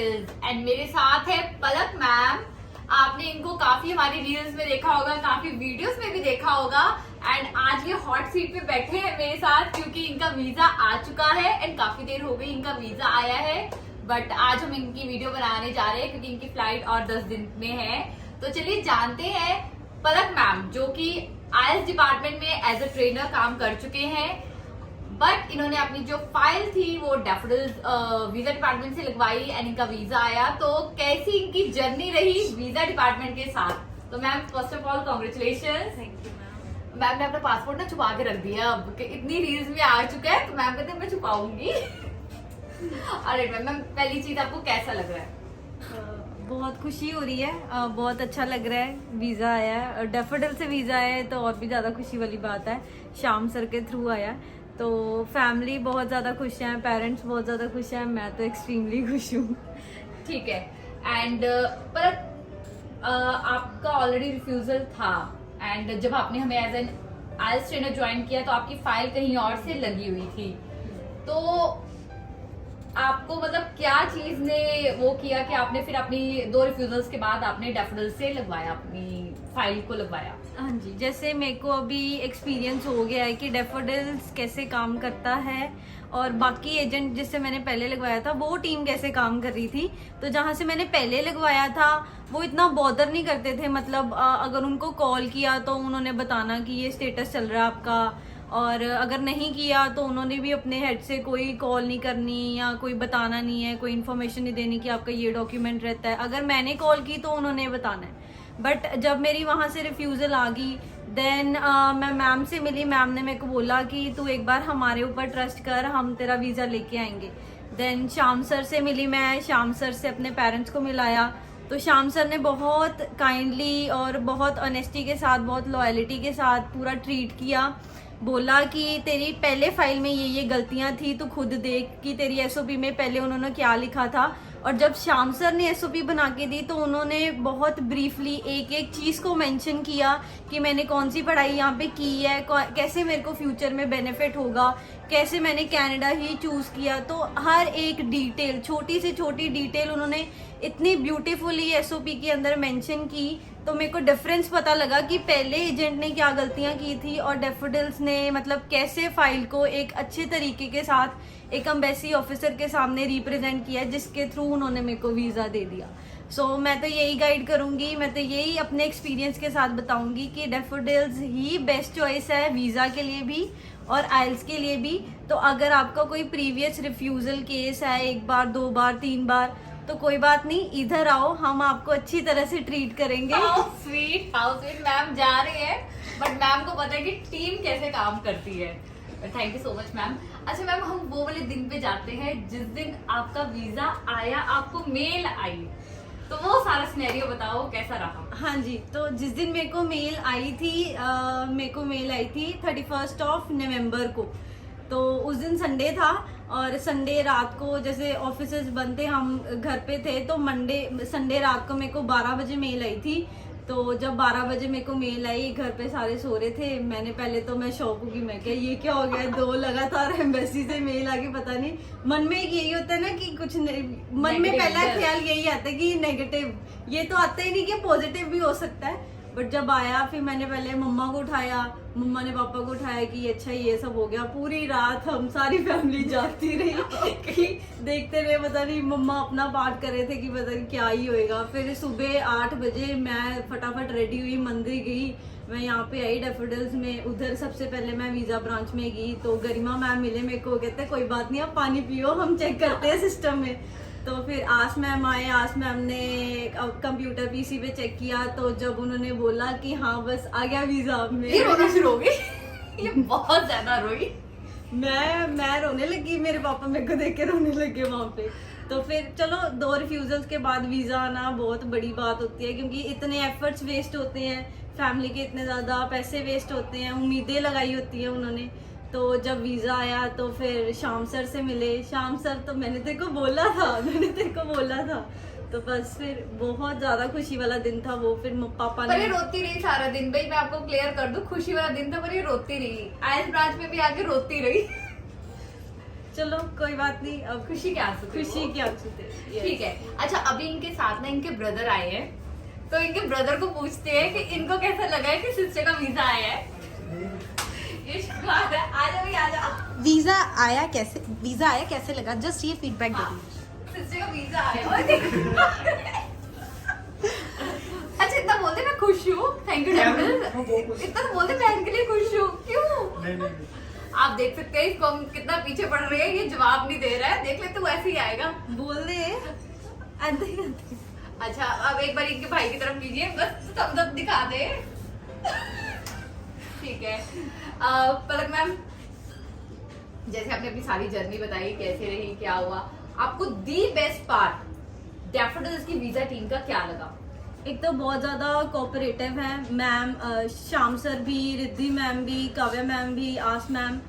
Daffodils and मेरे साथ है पलक मैम। आपने इनको काफी हमारी रील्स में देखा होगा, काफी वीडियोस में भी देखा होगा एंड आज ये हॉट सीट पे बैठे हैं मेरे साथ क्योंकि इनका वीजा आ चुका है एंड काफी देर हो गई इनका वीजा आया है। बट आज हम इनकी वीडियो बनाने जा रहे हैं क्योंकि इनकी फ्लाइट और 10 दिन में है। तो चलिए जानते हैं पलक मैम जो कि आईएलटीएस डिपार्टमेंट में एज अ ट्रेनर काम कर चुके हैं, बट इन्होंने अपनी जो फाइल थी वो डैफोडिल्स वीजा डिपार्टमेंट से लगवाई एंड इनका वीजा आया। तो कैसी इनकी जर्नी रही वीजा डिपार्टमेंट के साथ। तो ma'am first of all congratulation. Thank you ma'am. Ma'am ने अपना पासपोर्ट ना छुपा के रख दिया अब कि इतनी रील्स में आ चुका है तो मैम कहते हैं मैं छुपाऊंगी। अरे मैम पहली चीज आपको कैसा लग रहा है? बहुत खुशी हो रही है, बहुत अच्छा लग रहा है। वीज़ा आया है, डैफोडिल से वीज़ा आया है तो और भी ज़्यादा खुशी वाली बात है। श्याम सर के थ्रू आया तो फैमिली बहुत ज़्यादा खुश है, पेरेंट्स बहुत ज़्यादा खुश हैं, मैं तो एक्सट्रीमली खुश हूँ। ठीक है एंड पर आपका ऑलरेडी रिफ्यूजल था एंड जब आपने हमें as an IELTS trainer join किया तो आपकी फाइल कहीं और से लगी हुई थी। तो आपको मतलब क्या चीज ने वो किया कि आपने फिर अपनी 2 रिफ्यूजल्स के बाद आपने डैफोडिल से लगवाया, अपनी फाइल को लगवाया? हाँ जी, जैसे मेरे को अभी एक्सपीरियंस हो गया है कि डैफोडिल्स कैसे काम करता है और बाकी एजेंट जिससे मैंने पहले लगवाया था वो टीम कैसे काम कर रही थी। तो जहाँ से मैंने पहले लगवाया था वो इतना बॉदर नहीं करते थे, मतलब अगर उनको कॉल किया तो उन्होंने बताना कि ये स्टेटस चल रहा है आपका, और अगर नहीं किया तो उन्होंने भी अपने हेड से कोई कॉल नहीं करनी या कोई बताना नहीं है, कोई इन्फॉर्मेशन नहीं देनी कि आपका ये डॉक्यूमेंट रहता है। अगर मैंने कॉल की तो उन्होंने बताना है। बट जब मेरी वहाँ से रिफ्यूज़ल आ गई देन मैं मैम से मिली, मैम ने मेरे को बोला कि तू एक बार हमारे ऊपर ट्रस्ट कर, हम तेरा वीज़ा लेके आएंगे। देन श्याम सर से मिली मैं, श्याम सर से अपने पेरेंट्स को मिलाया तो श्याम सर ने बहुत काइंडली और बहुत ऑनेस्टी के साथ, बहुत लॉयलिटी के साथ पूरा ट्रीट किया। बोला कि तेरी पहले फाइल में ये गलतियां थी, तू खुद देख कि तेरी एसओपी में पहले उन्होंने क्या लिखा था। और जब श्याम सर ने एसओपी बना के दी तो उन्होंने बहुत ब्रीफली एक एक चीज़ को मेंशन किया कि मैंने कौन सी पढ़ाई यहाँ पे की है, कैसे मेरे को फ्यूचर में बेनिफिट होगा, कैसे मैंने कनाडा ही चूज़ किया। तो हर एक डिटेल, छोटी से छोटी डिटेल उन्होंने इतनी ब्यूटीफुली एसओपी के अंदर मेंशन की। तो मेरे को डिफरेंस पता लगा कि पहले एजेंट ने क्या गलतियां की थी और डैफोडिल्स ने मतलब कैसे फाइल को एक अच्छे तरीके के साथ एक एम्बेसी ऑफिसर के सामने रिप्रेजेंट किया जिसके थ्रू उन्होंने मेरे को वीज़ा दे दिया। सो मैं तो यही गाइड करूंगी, मैं तो यही अपने एक्सपीरियंस के साथ बताऊंगी कि डैफोडिल्स ही बेस्ट चॉइस है वीज़ा के लिए भी और आइल्स के लिए भी। तो अगर आपका कोई प्रीवियस रिफ्यूज़ल केस है 1 बार 2 बार 3 बार तो कोई बात नहीं, इधर आओ, हम आपको अच्छी तरह से ट्रीट करेंगे। हाउ स्वीट मैम जा रहे हैं बट मैम को पता है कि टीम कैसे काम करती है। Thank you so much ma'am. अच्छा मैम हम वो वाले दिन पे जाते हैं जिस दिन आपका वीजा आया, आपको मेल आई, तो वो सारा सिनेरियो बताओ कैसा रहा? हाँ जी, तो जिस दिन मेरे को मेल आई थी, मेरे को मेल आई थी 31 नवंबर को। तो उस दिन संडे था और संडे रात को जैसे ऑफिसेज बंद थे, हम घर पे थे, तो संडे रात को मेरे को 12 बजे मेल आई थी। तो जब 12 बजे मेरे को मेल आई, घर पे सारे सो रहे थे, मैं शॉक हो गई। मैं क्या ये क्या हो गया, 2 लगातार एम्बेसी से मेल आके, पता नहीं, मन में एक यही होता है ना कि कुछ मन में पहला ख्याल यही आता है कि नेगेटिव, ये तो आता ही नहीं कि पॉजिटिव भी हो सकता है। बट जब आया फिर मैंने पहले मम्मा को उठाया, मम्मा ने पापा को उठाया कि अच्छा ये सब हो गया। पूरी रात हम सारी फैमिली जागती रही कि देखते रहे, पता नहीं मम्मा अपना पाठ कर रहे थे कि पता नहीं क्या ही होएगा। फिर सुबह 8 बजे मैं फटाफट रेडी हुई, मंदिर गई, मैं यहाँ पे आई डैफोडिल्स में। उधर सबसे पहले मैं वीज़ा ब्रांच में गई तो गरिमा मैम मिले मेरे को, कहते कोई बात नहीं आप पानी पियो, हम चेक करते हैं सिस्टम में। तो फिर आस मैम आए, आस मैम ने कंप्यूटर पीसी पे चेक किया तो जब उन्होंने बोला कि हाँ बस आ गया वीज़ा, ये रोना शुरू हो गई। ये बहुत ज्यादा रोई। मैं रोने लगी, मेरे पापा मेरे को देख के रोने लगे वहाँ पे। तो फिर चलो 2 रिफ्यूजल्स के बाद वीज़ा आना बहुत बड़ी बात होती है क्योंकि इतने एफर्ट्स वेस्ट होते हैं, फैमिली के इतने ज़्यादा पैसे वेस्ट होते हैं, उम्मीदें लगाई होती हैं उन्होंने। तो जब वीज़ा आया तो फिर श्याम सर से मिले। श्याम सर तो मैंने तेरे को बोला था, तो बस फिर बहुत ज़्यादा खुशी वाला दिन था वो। फिर पापा ने, पर ये रोती रही सारा दिन। भाई मैं आपको क्लियर कर दूं, खुशी वाला दिन था पर ये रोती रही, आईएलटीएस ब्रांच में भी आके रोती रही। चलो कोई बात नहीं, अब खुशी के आंसू थे खुशी वो। के आंसू थे। Yes. ठीक है। अच्छा, अभी इनके साथ ना इनके ब्रदर आए हैं, तो इनके ब्रदर को पूछते हैं कि इनको कैसा लगा है कि सिस्टर का वीजा आया है। ये शुक्र है, आ जाओ भाई, आ जाओ। वीजा आया कैसे लगा, जस्ट ये फीडबैक दे दीजिए। सिस्टर का वीजा आया और देखो। अच्छा, इतना बोलते मैं खुश हूँ, थैंक यू डैफोडिल्स। इतना तो बोलते मैं इनके लिए खुश हूँ, क्यों? आप देख सकते हैं इसको हम कितना पीछे पड़ रहे हैं, ये जवाब नहीं दे रहा है। देख ले तो वैसे ही आएगा। बोल दे आते ही आते। अच्छा, अब एक बार इनके भाई की तरफ कीजिए, बस थम्स अप दिखा दे। ठीक है। पलक मैम, जैसे आपने अपनी सारी जर्नी बताई, कैसे रही, क्या हुआ, आपको दी बेस्ट पार्ट डैफोडिल्स की वीजा टीम का क्या लगा? एक तो बहुत ज्यादा कोऑपरेटिव है मैम, श्याम सर भी, रिद्धि मैम भी, काव्या मैम भी, आस मैम,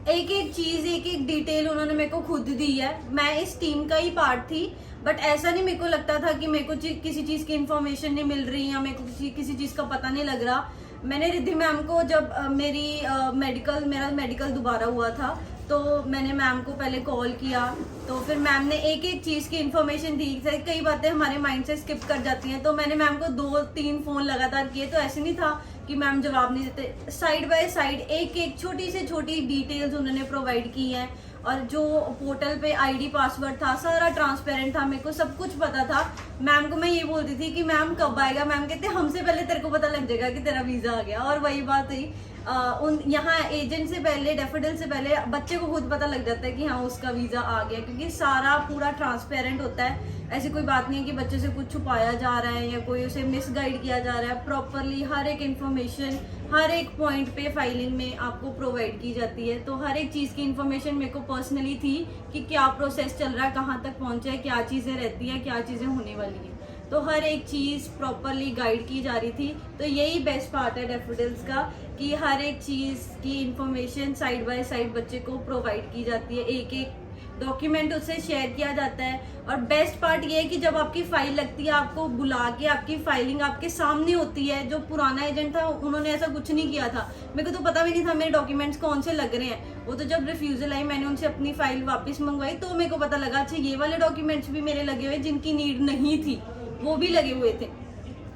एक एक चीज, एक एक डिटेल उन्होंने मेरे को खुद दी है। मैं इस टीम का ही पार्ट थी, बट ऐसा नहीं मेरे को लगता था कि मेरे को किसी चीज की इन्फॉर्मेशन नहीं मिल रही या मेरे को किसी चीज का पता नहीं लग रहा। मैंने रिद्धि मैम को जब मेरा मेडिकल दोबारा हुआ था, तो मैंने मैम को पहले कॉल किया, तो फिर मैम ने एक एक चीज़ की इन्फॉर्मेशन दी। कई बातें हमारे माइंड से स्किप कर जाती हैं, तो मैंने मैम को 2-3 फ़ोन लगातार किए, तो ऐसे नहीं था कि मैम जवाब नहीं देते। साइड बाय साइड एक एक छोटी से छोटी डिटेल्स उन्होंने प्रोवाइड की हैं, और जो पोर्टल पे आईडी पासवर्ड था सारा ट्रांसपेरेंट था, मेरे को सब कुछ पता था। मैम को मैं ये बोलती थी कि मैम कब आएगा, मैम कहते हमसे पहले तेरे को पता लग जाएगा कि तेरा वीज़ा आ गया। और वही बात हुई, उन यहाँ एजेंट से पहले, डैफोडिल से पहले बच्चे को खुद पता लग जाता है कि हाँ उसका वीज़ा आ गया, क्योंकि सारा पूरा ट्रांसपेरेंट होता है। ऐसी कोई बात नहीं है कि बच्चे से कुछ छुपाया जा रहा है या कोई उसे मिसगाइड किया जा रहा है। प्रॉपरली हर एक इन्फॉर्मेशन हर एक पॉइंट पे फाइलिंग में आपको प्रोवाइड की जाती है। तो हर एक चीज़ की इन्फॉर्मेशन मेरे को पर्सनली थी कि क्या प्रोसेस चल रहा है, कहाँ तक पहुँचा है, क्या चीज़ें रहती हैं, क्या चीज़ें होने वाली हैं। तो हर एक चीज़ प्रॉपरली गाइड की जा रही थी। तो यही बेस्ट पार्ट है डैफोडिल्स का, कि हर एक चीज़ की इंफॉर्मेशन साइड बाय साइड बच्चे को प्रोवाइड की जाती है, एक एक डॉक्यूमेंट उससे शेयर किया जाता है। और बेस्ट पार्ट ये है कि जब आपकी फाइल लगती है, आपको बुला के आपकी फाइलिंग आपके सामने होती है। जो पुराना एजेंट था उन्होंने ऐसा कुछ नहीं किया था, मेरे को तो पता भी नहीं था मेरे डॉक्यूमेंट्स कौन से लग रहे हैं। वो तो जब रिफ्यूजल आई, मैंने उनसे अपनी फाइल वापस मंगवाई, तो मेरे को पता लगा अच्छा ये वाले डॉक्यूमेंट्स भी मेरे लगे हुए जिनकी नीड नहीं थी, वो भी लगे हुए थे।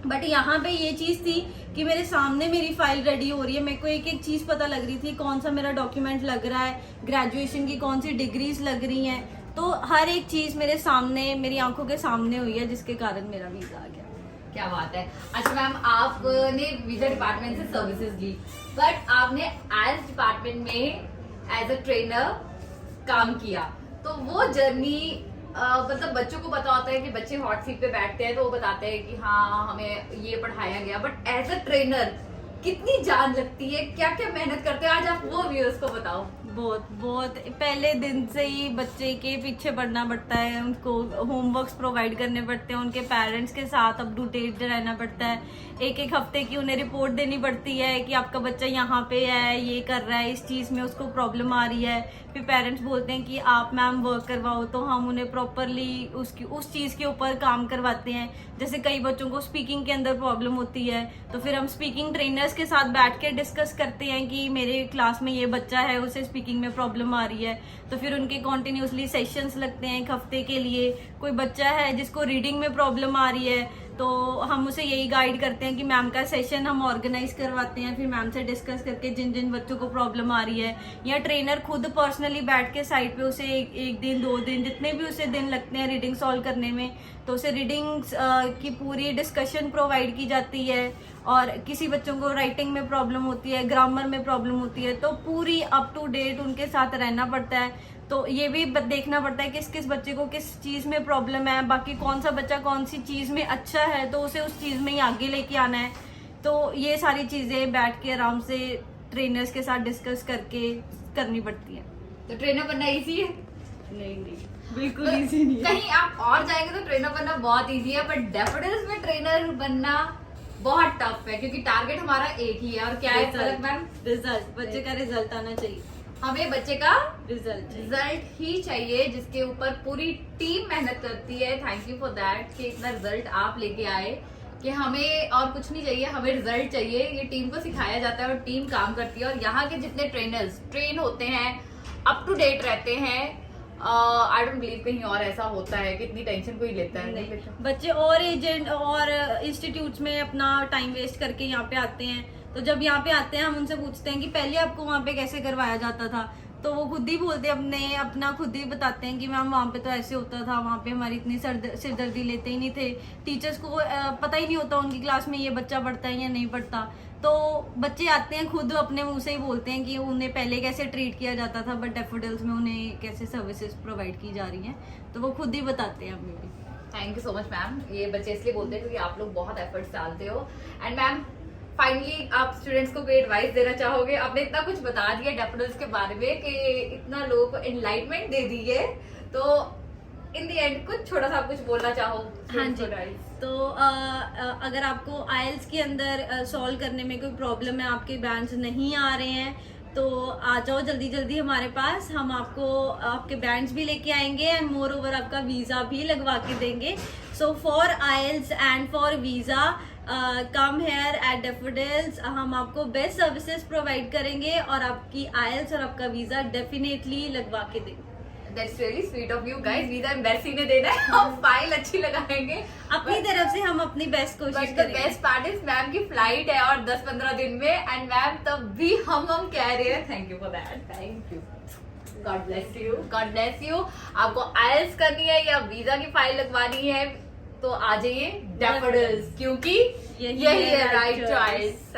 बट यहाँ पे ये चीज़ थी कि मेरे सामने मेरी फाइल रेडी हो रही है, मेरे को एक एक चीज़ पता लग रही थी, कौन सा मेरा डॉक्यूमेंट लग रहा है, ग्रेजुएशन की कौन सी डिग्रीज लग रही हैं। तो हर एक चीज़ मेरे सामने, मेरी आंखों के सामने हुई है, जिसके कारण मेरा वीज़ा आ गया। क्या बात है। अच्छा मैम, आपने वीजा डिपार्टमेंट से सर्विसेज ली, बट आपने एज डिपार्टमेंट में एज अ ट्रेनर काम किया, तो वो जर्नी मतलब बच्चों को पता होता है कि बच्चे हॉट सीट पे बैठते हैं तो वो बताते हैं कि हाँ हमें ये पढ़ाया गया, बट एज अ ट्रेनर कितनी जान लगती है, क्या क्या मेहनत करते हैं, आज आप वो व्यूअर्स को बताओ। बहुत बहुत पहले दिन से ही बच्चे के पीछे पड़ना पड़ता है, उनको होमवर्क्स प्रोवाइड करने पड़ते हैं, उनके पेरेंट्स के साथ अप टू डेट रहना पड़ता है, एक एक हफ्ते की उन्हें रिपोर्ट देनी पड़ती है कि आपका बच्चा यहाँ पे है, ये कर रहा है, इस चीज़ में उसको प्रॉब्लम आ रही है। फिर पेरेंट्स बोलते हैं कि आप मैम वर्क करवाओ, तो हम उन्हें प्रॉपरली उस चीज़ के ऊपर काम करवाते हैं। जैसे कई बच्चों को स्पीकिंग के अंदर प्रॉब्लम होती है, तो फिर हम स्पीकिंग ट्रेनर्स के साथ बैठ के डिस्कस करते हैं कि मेरे क्लास में ये बच्चा है, उसे स्पीकिंग में प्रॉब्लम आ रही है, तो फिर उनके कॉन्टिन्यूसली सेशंस लगते हैं एक हफ्ते के लिए। कोई बच्चा है जिसको रीडिंग में प्रॉब्लम आ रही है, तो हम उसे यही गाइड करते हैं कि मैम का सेशन हम ऑर्गेनाइज करवाते हैं, फिर मैम से डिस्कस करके जिन जिन बच्चों को प्रॉब्लम आ रही है, या ट्रेनर खुद पर्सनली बैठ के साइड पे उसे एक दिन 2 दिन जितने भी उसे दिन लगते हैं रीडिंग सॉल्व करने में, तो उसे रीडिंग्स की पूरी डिस्कशन प्रोवाइड की जाती है। और किसी बच्चों को राइटिंग में प्रॉब्लम होती है, ग्रामर में प्रॉब्लम होती है, तो पूरी अप टू डेट उनके साथ रहना पड़ता है। तो ये भी देखना पड़ता है किस किस बच्चे को किस चीज़ में प्रॉब्लम है, बाकी कौन सा बच्चा कौन सी चीज़ में अच्छा है, तो उसे उस चीज़ में ही आगे लेके आना है। तो ये सारी चीज़ें बैठ के आराम से ट्रेनर्स के साथ डिस्कस करके करनी पड़ती है। तो ट्रेनर बनना इजी है? नहीं, बिल्कुल इजी नहीं है। कहीं आप और जाएंगे तो ट्रेनर बनना बहुत इजी है, बट डैफोडिल्स में ट्रेनर बनना बहुत टफ है, क्योंकि टारगेट हमारा एक ही है, और क्या है पलक मैम? रिजल्ट, बच्चे का रिजल्ट आना चाहिए, हमें बच्चे का रिजल्ट ही चाहिए, जिसके ऊपर पूरी टीम मेहनत करती है। थैंक यू फॉर दैट कि इतना रिजल्ट आप लेके आए, कि हमें और कुछ नहीं चाहिए, हमें रिजल्ट चाहिए। ये टीम को सिखाया जाता है और टीम काम करती है, और यहाँ के जितने ट्रेनर्स ट्रेन होते हैं, अप टू डेट रहते हैं, आई डोंट बिलीव कहीं और ऐसा होता है कि इतनी टेंशन कोई लेता है। नहीं लेता। बच्चे और एजेंट और इंस्टीट्यूट्स में अपना टाइम वेस्ट करके यहाँ पे आते हैं, तो जब यहाँ पे आते हैं हम उनसे पूछते हैं कि पहले आपको वहाँ पे कैसे करवाया जाता था, तो वो खुद ही बोलते हैं, अपना खुद ही बताते हैं कि मैम वहाँ पे तो ऐसे होता था, वहाँ पे हमारी इतनी सिरदर्दी लेते ही नहीं थे, टीचर्स को पता ही नहीं होता उनकी क्लास में ये बच्चा पढ़ता है या नहीं पढ़ता। तो बच्चे आते हैं खुद अपने मुंह से ही बोलते हैं कि उन्हें पहले कैसे ट्रीट किया जाता था, बट डैफोडिल्स में उन्हें कैसे सर्विसेज प्रोवाइड की जा रही हैं, तो वो खुद ही बताते हैं हमें भी। Thank you so much ma'am. ये बच्चे इसलिए बोलते हैं क्योंकि आप लोग बहुत एफर्ट्स डालते हो। एंड मैम फाइनली आप स्टूडेंट्स को कोई एडवाइस देना चाहोगे? आपने इतना कुछ बता दिया डैफोडिल्स के बारे में कि इतना लोगों को एनलाइटमेंट दे दी है, तो इन द एंड कुछ छोटा सा आप कुछ बोलना चाहो? हाँ जी, तो अगर आपको आइल्स के अंदर सॉल्व करने में कोई प्रॉब्लम है, आपके बैंड्स नहीं आ रहे हैं, तो आ जाओ जल्दी जल्दी हमारे पास, हम आपको आपके बैंड्स भी लेके आएंगे एंड मोर ओवर आपका वीज़ा भी लगवा के देंगे। So for IELTS and for visa come here at Daffodils, हम आपको बेस्ट सर्विसेज प्रोवाइड करेंगे और आपकी आइल्स और आपका वीज़ा डेफिनेटली लगवा के देंगे। That's really sweet of you guys. Visa embassy ने देना है, हम फाइल अच्छी लगाएंगे अपनी तरफ से, हम अपनी बेस्ट कोशिश करेंगे। बेस्ट पार्ट इज मैम की फ्लाइट है और 10-15 दिन में, एंड मैम तब भी हम कह रहे हैं thank you for that. Thank you, God bless you, God bless you. आपको आइल्स करनी है या वीजा की फाइल लगवानी है तो आ जाइए डैफोडिल्स, क्योंकि यही है राइट चॉइस।